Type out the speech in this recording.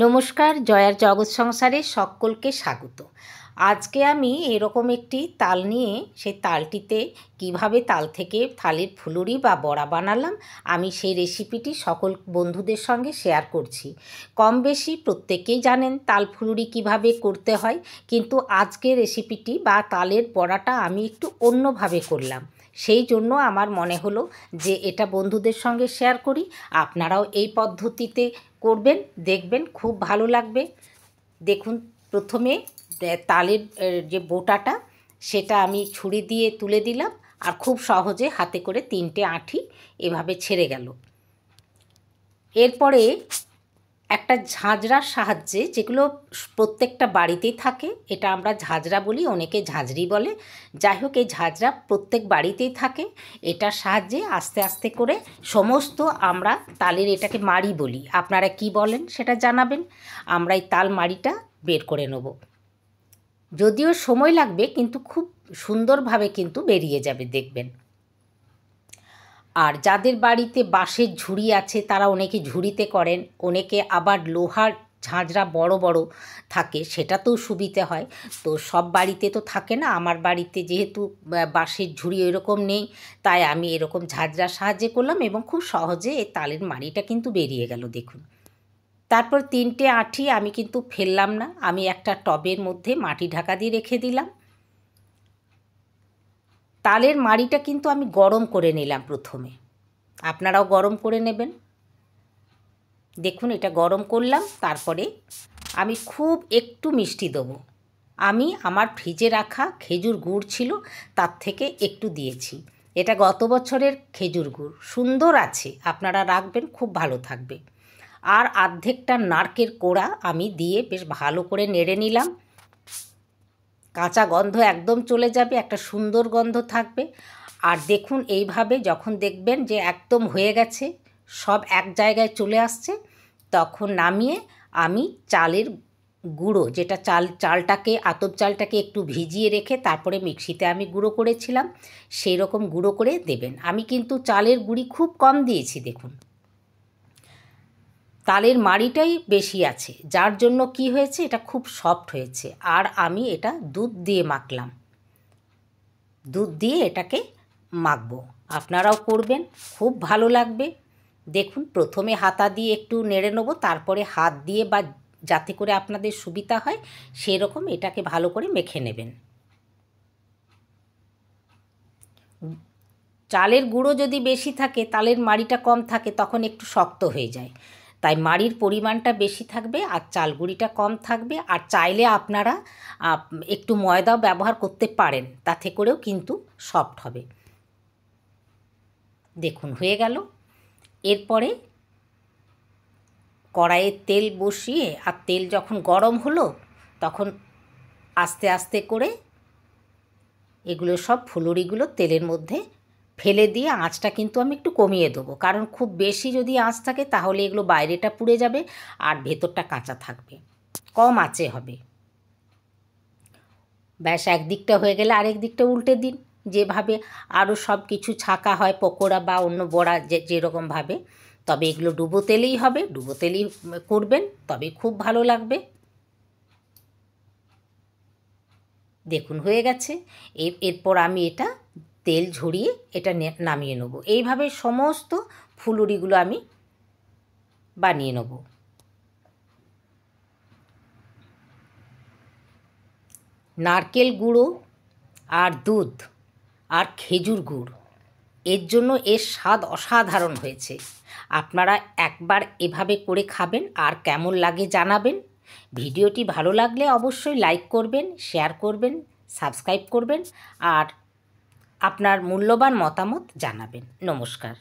নমস্কার, জয়ার জগৎ সংসারে সকলকে স্বাগত। আজকে আমি এরকম একটি তাল নিয়ে সেই তালটিতে কিভাবে তাল থেকে থালের ফুলুরি বা বড়া বানালাম, আমি সেই রেসিপিটি সকল বন্ধুদের সঙ্গে শেয়ার করছি। কম বেশি প্রত্যেকেই জানেন তাল ফুলুরি কিভাবে করতে হয়, কিন্তু আজকে রেসিপিটি বা তালের বড়াটা আমি একটু অন্যভাবে করলাম। সেই জন্য আমার মনে হলো যে এটা বন্ধুদের সঙ্গে শেয়ার করি। আপনারাও এই পদ্ধতিতে করবেন, দেখবেন খুব ভালো লাগবে। দেখুন, প্রথমে তালের যে বোটাটা সেটা আমি ছুরি দিয়ে তুলে দিলাম, আর খুব সহজে হাতে করে 3টে আঁঠি এভাবে ছেড়ে গেল। এরপরে একটা ঝাঁঝরার সাহায্যে, যেগুলো প্রত্যেকটা বাড়িতেই থাকে, এটা আমরা ঝাঁঝরা বলি, অনেকে ঝাঁঝরি বলে, যাই হোক এই ঝাঁঝরা প্রত্যেক বাড়িতেই থাকে। এটার সাহায্যে আস্তে আস্তে করে সমস্ত আমরা তালের এটাকে মাড়ি বলি, আপনারা কি বলেন সেটা জানাবেন। আমরা এই তাল মাড়িটা বের করে নেব। যদিও সময় লাগবে, কিন্তু খুব সুন্দরভাবে কিন্তু বেরিয়ে যাবে, দেখবেন। আর যাদের বাড়িতে বাঁশের ঝুড়ি আছে তারা অনেকে ঝুড়িতে করেন, অনেকে আবার লোহার ঝাঁঝরা বড় বড় থাকে, সেটাতেও সুবিধে হয়। তো সব বাড়িতে তো থাকে না, আমার বাড়িতে যেহেতু বাঁশের ঝুড়ি এরকম নেই, তাই আমি এরকম ঝাঁঝরার সাহায্যে করলাম এবং খুব সহজে এই তালের মাড়িটা কিন্তু বেরিয়ে গেল, দেখুন। তারপর 3টে আঁঠি আমি কিন্তু ফেললাম না, আমি একটা টবের মধ্যে মাটি ঢাকা দিয়ে রেখে দিলাম। তালের মাড়িটা কিন্তু আমি গরম করে নিলাম প্রথমে, আপনারাও গরম করে নেবেন। দেখুন, এটা গরম করলাম। তারপরে আমি খুব একটু মিষ্টি দেবো। আমি আমার ফ্রিজে রাখা খেজুর গুড় ছিল, তার থেকে একটু দিয়েছি। এটা গত বছরের খেজুর গুড়, সুন্দর আছে, আপনারা রাখবেন, খুব ভালো থাকবে। আর অর্ধেকটা নারকেল কোড়া আমি দিয়ে বেশ ভালো করে নেড়ে নিলাম। কাঁচা গন্ধ একদম চলে যাবে, একটা সুন্দর গন্ধ থাকবে। আর দেখুন, এইভাবে যখন দেখবেন যে একদম হয়ে গেছে, সব এক জায়গায় চলে আসছে, তখন নামিয়ে আমি চালের গুঁড়ো, যেটা চালটাকে আতপ চালটাকে একটু ভিজিয়ে রেখে তারপরে মিক্সিতে আমি গুঁড়ো করেছিলাম, সেই রকম গুঁড়ো করে দেবেন। আমি কিন্তু চালের গুঁড়ি খুব কম দিয়েছি, দেখুন। তালের মাড়িটাই বেশি আছে, যার জন্য কি হয়েছে, এটা খুব সফট হয়েছে। আর আমি এটা দুধ দিয়ে মাখলাম, দুধ দিয়ে এটাকে মাখবো, আপনারাও করবেন, খুব ভালো লাগবে। দেখুন, প্রথমে হাতা দিয়ে একটু নেড়ে নেবো, তারপরে হাত দিয়ে, বা যাতে করে আপনাদের সুবিধা হয় সেই রকম এটাকে ভালো করে মেখে নেবেন। চালের গুঁড়ো যদি বেশি থাকে, তালের মাড়িটা কম থাকে, তখন একটু শক্ত হয়ে যায়। তাই মাড়ির পরিমাণটা বেশি থাকবে আর চাল গুঁড়িটা কম থাকবে। আর চাইলে আপনারা একটু ময়দাও ব্যবহার করতে পারেন, তাতে করেও কিন্তু সফট হবে। দেখুন, হয়ে গেল। এরপরে কড়াইয়ে তেল বসিয়ে, আর তেল যখন গরম হলো, তখন আস্তে আস্তে করে এগুলো সব ফুলুরিগুলো তেলের মধ্যে ফেলে দিয়ে আঁচটা কিন্তু আমি একটু কমিয়ে দেবো, কারণ খুব বেশি যদি আঁচ থাকে তাহলে এগুলো বাইরেটা পুড়ে যাবে আর ভেতরটা কাঁচা থাকবে। কম আঁচে হবে। ব্যাস, একদিকটা হয়ে গেলে আরেক দিকটা উল্টে দিন, যেভাবে আরও সব কিছু ছাকা হয়, পকোড়া বা অন্য বড়া যেরকমভাবে। তবে এগুলো ডুবো তেলেই হবে, ডুবো তেলেই করবেন, তবে খুব ভালো লাগবে। দেখুন, হয়ে গেছে। এরপর আমি এটা তেল ঝরিয়ে এটা নামিয়ে নেব। এইভাবে সমস্ত ফুলুরিগুলো আমি বানিয়ে নেব। নারকেল গুঁড়ো আর দুধ আর খেজুর গুড়, এর জন্য এর স্বাদ অসাধারণ হয়েছে। আপনারা একবার এভাবে করে খাবেন, আর কেমন লাগে জানাবেন। ভিডিওটি ভালো লাগলে অবশ্যই লাইক করবেন, শেয়ার করবেন, সাবস্ক্রাইব করবেন, আর আপনার মূল্যবান মতামত জানাবেন। নমস্কার।